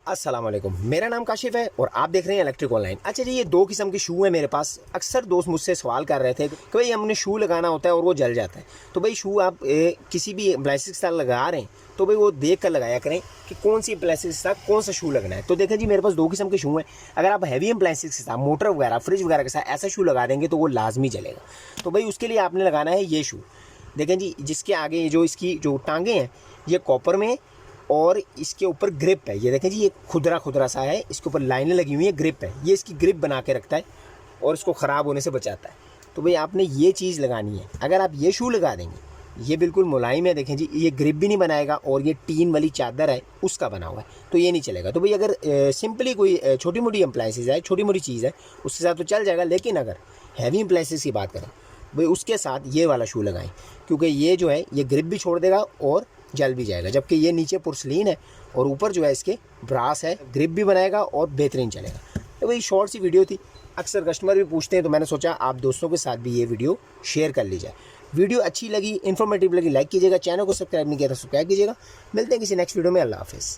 अस्सलाम वालेकुम, मेरा नाम काशिफ है और आप देख रहे हैं इलेक्ट्रिक ऑनलाइन। अच्छा जी, ये दो किस्म के शू हैं मेरे पास। अक्सर दोस्त मुझसे सवाल कर रहे थे कि भाई हमने शू लगाना होता है और वो जल जाता है, तो भाई शू आप किसी भी प्लास्टिक के साथ लगा रहे हैं तो भाई वो देख कर लगाया करें कि कौन सी प्लास्टिक के साथ कौन सा शू लगना है। तो देखें जी, मेरे पास दो किस्म के शू हैं। अगर आप हैवी प्लास्टिक के साथ मोटर वगैरह फ्रिज वगैरह के साथ ऐसा शू लगा देंगे तो वो लाजमी चलेगा। तो भाई उसके लिए आपने लगाना है ये शू। देखें जी, जिसके आगे जो इसकी जो टांगे हैं ये कॉपर में और इसके ऊपर ग्रिप है। ये देखें जी, ये खुदरा खुदरा सा है, इसके ऊपर लाइनें लगी हुई है, ग्रिप है। ये इसकी ग्रिप बना के रखता है और इसको ख़राब होने से बचाता है। तो भाई आपने ये चीज़ लगानी है। अगर आप ये शू लगा देंगे, ये बिल्कुल मुलायम है, देखें जी ये ग्रिप भी नहीं बनाएगा और ये टीन वाली चादर है उसका बना हुआ है, तो ये नहीं चलेगा। तो भाई अगर सिंपली कोई छोटी मोटी अप्लाइंसेस है, छोटी मोटी चीज़ है, उसके साथ तो चल जाएगा। लेकिन अगर हैवी अप्लाइंसेस की बात करें भाई, उसके साथ ये वाला शू लगाएं, क्योंकि ये जो है ये ग्रिप भी छोड़ देगा और जल भी जाएगा। जबकि ये नीचे पुर्सलीन है और ऊपर जो है इसके ब्रास है, ग्रिप भी बनाएगा और बेहतरीन चलेगा। तो भाई शॉर्ट सी वीडियो थी, अक्सर कस्टमर भी पूछते हैं, तो मैंने सोचा आप दोस्तों के साथ भी ये वीडियो शेयर कर ली जाए। वीडियो अच्छी लगी, इन्फॉर्मेटिव लगी, लाइक कीजिएगा। चैनल को सब्सक्राइब नहीं किया तो सब्सक्राइब कीजिएगा। मिलते हैं किसी नेक्स्ट वीडियो में। अल्लाह हाफिज़।